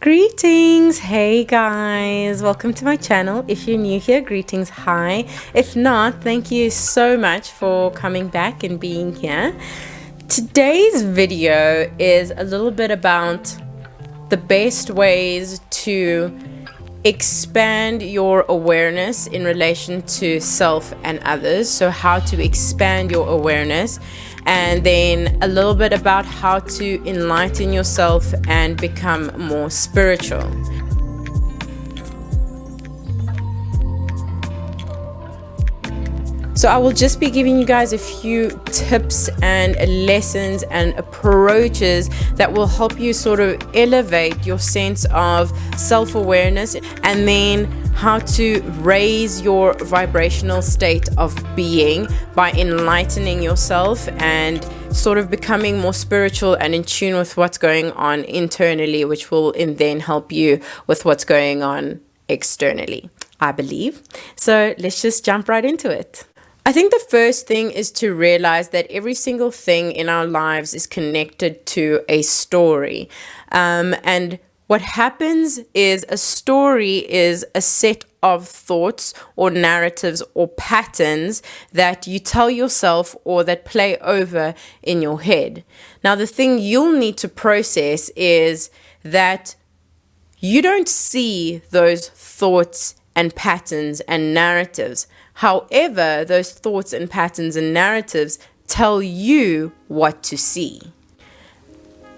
Greetings, hey guys, welcome to my channel. If you're new here, greetings, hi. If not, thank you so much for coming back and being here. Today's video is a little bit about the best ways to expand your awareness in relation to self and others. So how to expand your awareness, and then a little bit about how to enlighten yourself and become more spiritual. So I will just be giving you guys a few tips and lessons and approaches that will help you sort of elevate your sense of self-awareness, and then how to raise your vibrational state of being by enlightening yourself and sort of becoming more spiritual and in tune with what's going on internally, which will then help you with what's going on externally, I believe. So let's just jump right into it. I think the first thing is to realize that every single thing in our lives is connected to a story. And what happens is a story is a set of thoughts or narratives or patterns that you tell yourself or that play over in your head. Now, the thing you'll need to process is that you don't see those thoughts and patterns and narratives. However, those thoughts and patterns and narratives tell you what to see.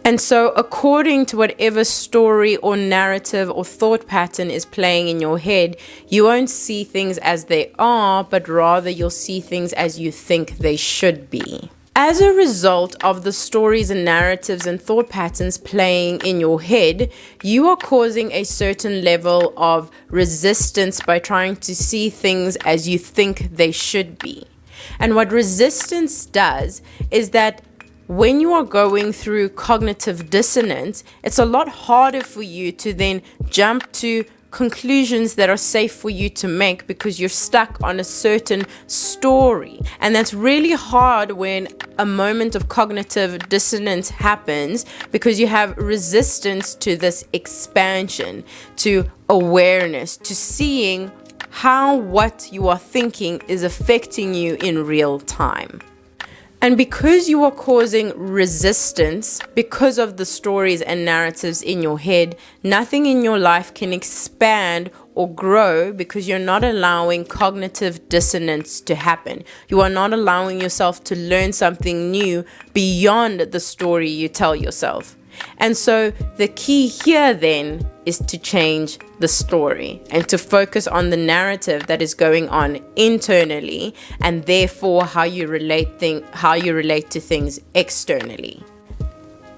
And so according to whatever story or narrative or thought pattern is playing in your head, you won't see things as they are, but rather you'll see things as you think they should be. As a result of the stories and narratives and thought patterns playing in your head, you are causing a certain level of resistance by trying to see things as you think they should be. And what resistance does is that when you are going through cognitive dissonance, it's a lot harder for you to then jump to conclusions that are safe for you to make because you're stuck on a certain story. And that's really hard when a moment of cognitive dissonance happens, because you have resistance to this expansion, to awareness, to seeing how what you are thinking is affecting you in real time. And because you are causing resistance because of the stories and narratives in your head, nothing in your life can expand or grow because you're not allowing cognitive dissonance to happen. You are not allowing yourself to learn something new beyond the story you tell yourself. And so the key here then is to change the story and to focus on the narrative that is going on internally, and therefore how you relate to things externally.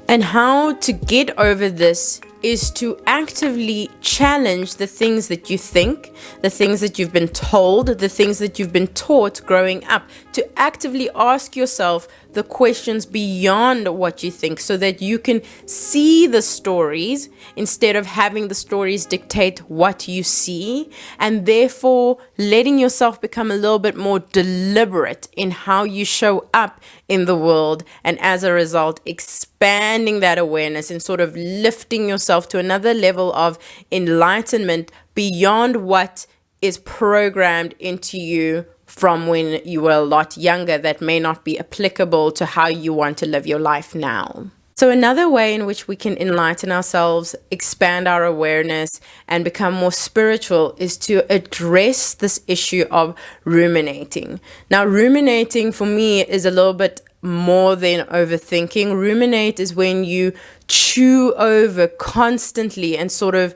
And how to get over this is to actively challenge the things that you think, the things that you've been told, the things that you've been taught growing up, to actively ask yourself the questions beyond what you think, so that you can see the stories instead of having the stories dictate what you see, and therefore letting yourself become a little bit more deliberate in how you show up in the world, and as a result expanding that awareness and sort of lifting yourself to another level of enlightenment beyond what is programmed into you from when you were a lot younger, that may not be applicable to how you want to live your life now. So another way in which we can enlighten ourselves, expand our awareness, and become more spiritual is to address this issue of ruminating. Now, ruminating for me is a little bit more than overthinking. Ruminate is when you chew over constantly and sort of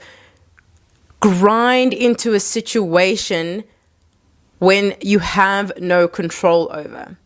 grind into a situation when you have no control over.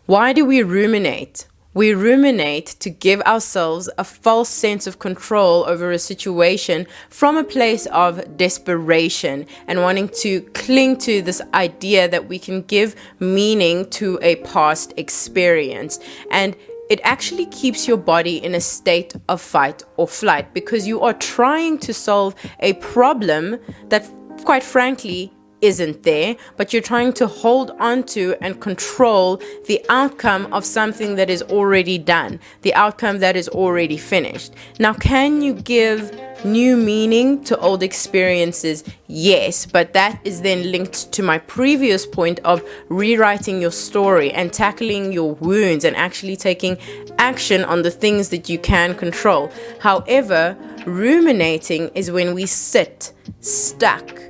Why do we ruminate? We ruminate to give ourselves a false sense of control over a situation from a place of desperation and wanting to cling to this idea that we can give meaning to a past experience. And it actually keeps your body in a state of fight or flight, because you are trying to solve a problem that, quite frankly, isn't there, but you're trying to hold on to and control the outcome of something that is already done, the outcome that is already finished. Now, can you give new meaning to old experiences? Yes, but that is then linked to my previous point of rewriting your story and tackling your wounds and actually taking action on the things that you can control. However, ruminating is when we sit stuck,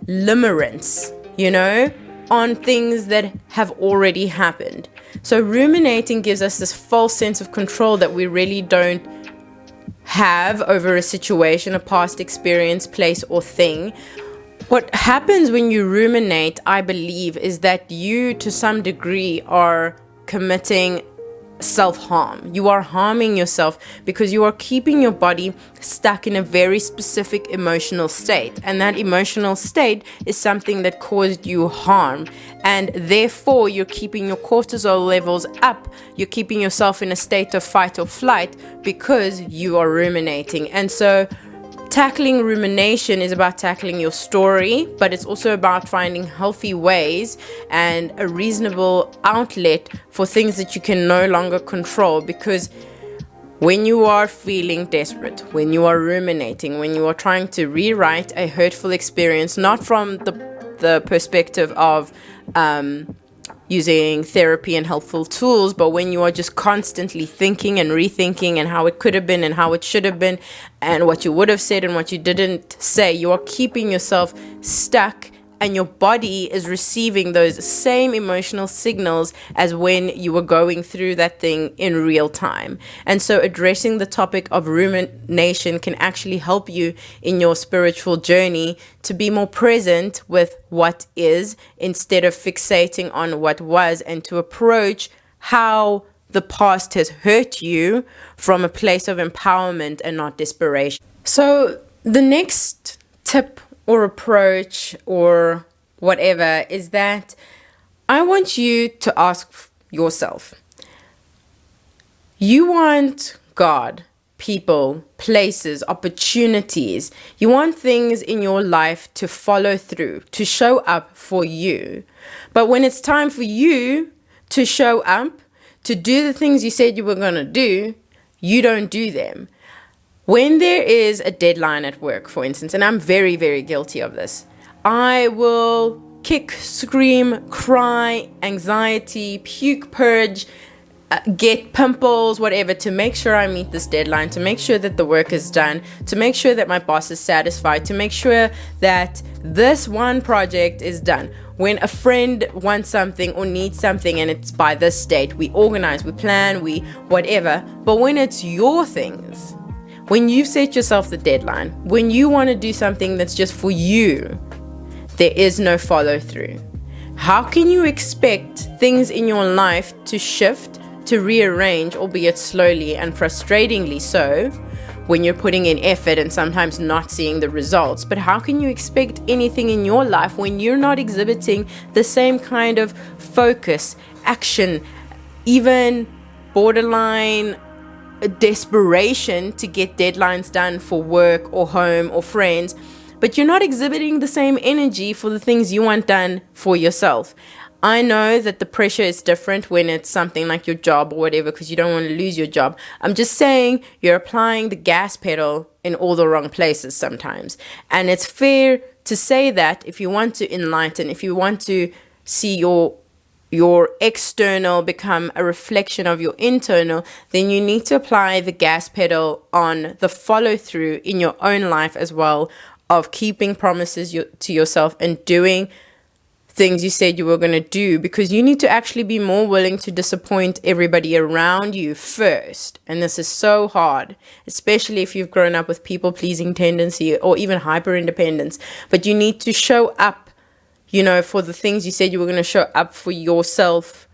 limerence, on things that have already happened. So ruminating gives us this false sense of control that we really don't have over a situation, a past experience, place, or thing. What happens when you ruminate, I believe, is that you, to some degree, are committing self-harm. You are harming yourself because you are keeping your body stuck in a very specific emotional state, and that emotional state is something that caused you harm, and therefore you're keeping your cortisol levels up. You're keeping yourself in a state of fight or flight because you are ruminating. And so tackling rumination is about tackling your story, but it's also about finding healthy ways and a reasonable outlet for things that you can no longer control. Because when you are feeling desperate, when you are ruminating, when you are trying to rewrite a hurtful experience, not from the perspective of using therapy and helpful tools, but when you are just constantly thinking and rethinking and how it could have been and how it should have been and what you would have said and what you didn't say, you are keeping yourself stuck, and your body is receiving those same emotional signals as when you were going through that thing in real time. And so addressing the topic of rumination can actually help you in your spiritual journey to be more present with what is instead of fixating on what was, and to approach how the past has hurt you from a place of empowerment and not desperation. So the next tip or approach or whatever is that I want you to ask yourself, you want God, people, places, opportunities, you want things in your life to follow through, to show up for you. But when it's time for you to show up, to do the things you said you were going to do, you don't do them. When there is a deadline at work, for instance, and I'm very, very guilty of this, I will kick, scream, cry, anxiety, puke, purge, get pimples, whatever, to make sure I meet this deadline, to make sure that the work is done, to make sure that my boss is satisfied, to make sure that this one project is done. When a friend wants something or needs something and it's by this date, we organize, we plan, we whatever. But when it's your things, when you set yourself the deadline, when you want to do something that's just for you, there is no follow through. How can you expect things in your life to shift, to rearrange, albeit slowly and frustratingly so, when you're putting in effort and sometimes not seeing the results? But how can you expect anything in your life when you're not exhibiting the same kind of focus, action, even borderline desperation to get deadlines done for work or home or friends, but you're not exhibiting the same energy for the things you want done for yourself? I know that the pressure is different when it's something like your job or whatever, because you don't want to lose your job. I'm just saying you're applying the gas pedal in all the wrong places sometimes. And it's fair to say that if you want to enlighten, if you want to see your external become a reflection of your internal, then you need to apply the gas pedal on the follow through in your own life as well, of keeping promises to yourself and doing things you said you were going to do, because you need to actually be more willing to disappoint everybody around you first. And this is so hard, especially if you've grown up with people pleasing tendency or even hyper independence. But you need to show up, for the things you said you were going to show up for yourself,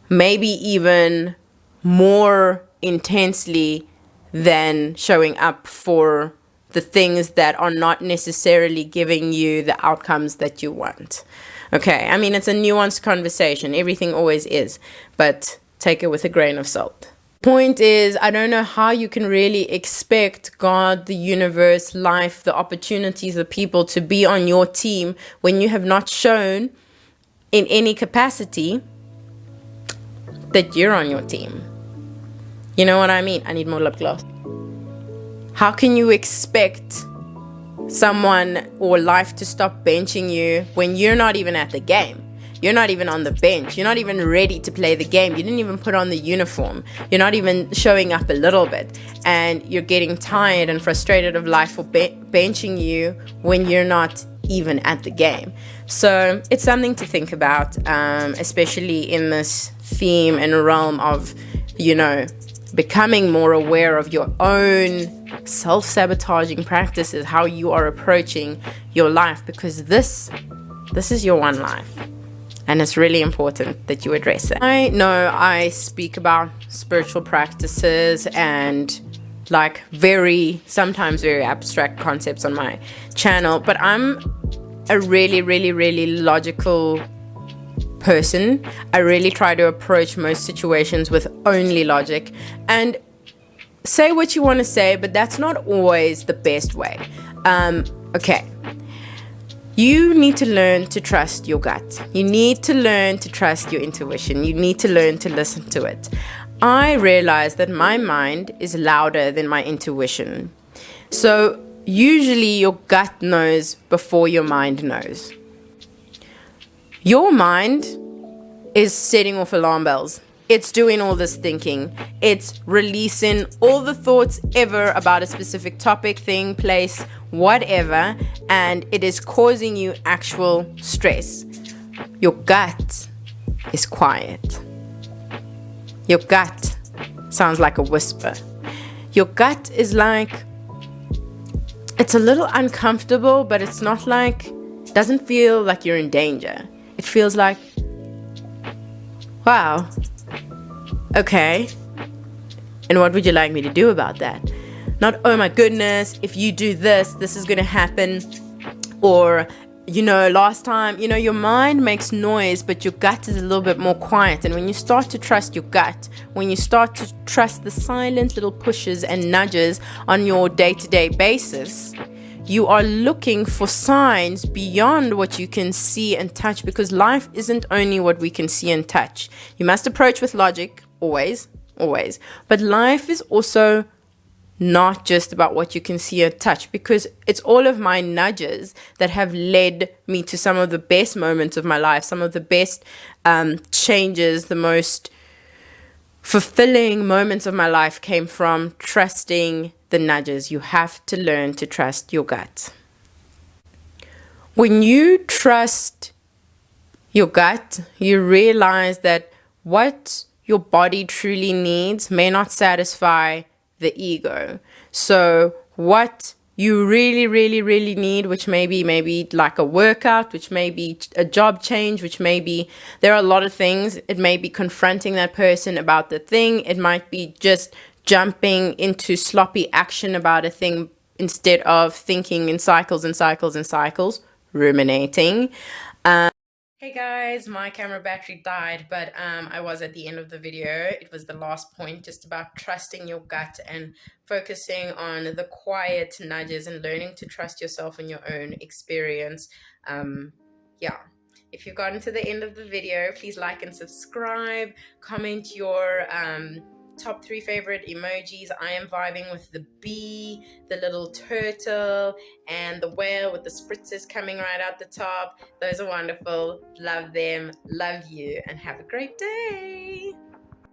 maybe even more intensely than showing up for the things that are not necessarily giving you the outcomes that you want. Okay, I mean, it's a nuanced conversation. Everything always is, but take it with a grain of salt. Point is, I don't know how you can really expect God, the universe, life, the opportunities, the people to be on your team when you have not shown in any capacity that you're on your team. You know what I mean? I need more lip gloss. How can you expect someone or life to stop benching you when you're not even at the game? You're not even on the bench. You're not even ready to play the game. You didn't even put on the uniform. You're not even showing up a little bit. And you're getting tired and frustrated of life for benching you when you're not even at the game. So it's something to think about, especially in this theme and realm of, becoming more aware of your own self-sabotaging practices, how you are approaching your life, because this is your one life. And it's really important that you address it. I know I speak about spiritual practices and sometimes very abstract concepts on my channel, but I'm a really, really, really logical person. I really try to approach most situations with only logic and say what you want to say, but that's not always the best way. Okay. You need to learn to trust your gut. You need to learn to trust your intuition. You need to learn to listen to it. I realize that my mind is louder than my intuition. So usually your gut knows before your mind knows. Your mind is setting off alarm bells. It's doing all this thinking. It's releasing all the thoughts ever about a specific topic, thing, place, whatever, and it is causing you actual stress. Your gut is quiet. Your gut sounds like a whisper. Your gut is like, it's a little uncomfortable, but it's not doesn't feel like you're in danger. It feels like, wow, okay, and what would you like me to do about that? Not, oh my goodness, if you do this, this is going to happen. Or, last time, your mind makes noise, but your gut is a little bit more quiet. And when you start to trust your gut, when you start to trust the silent little pushes and nudges on your day-to-day basis, you are looking for signs beyond what you can see and touch, because life isn't only what we can see and touch. You must approach with logic, always. But life is also not just about what you can see or touch, because it's all of my nudges that have led me to some of the best moments of my life, some of the best changes, the most fulfilling moments of my life came from trusting the nudges. You have to learn to trust your gut. When you trust your gut, you realize that what your body truly needs may not satisfy the ego. So what you really, really, really need, which may be maybe like a workout, which may be a job change, which may be, there are a lot of things. It may be confronting that person about the thing. It might be just jumping into sloppy action about a thing instead of thinking in cycles and cycles and cycles, ruminating. Hey guys, my camera battery died, but I was at the end of the video. It was the last point, just about trusting your gut and focusing on the quiet nudges and learning to trust yourself and your own experience. Yeah. If you've gotten to the end of the video, please like and subscribe. Comment your top 3 favorite emojis. I am vibing with the bee, the little turtle, and the whale with the spritzers coming right out the top. Those are wonderful. Love them. Love you. And have a great day.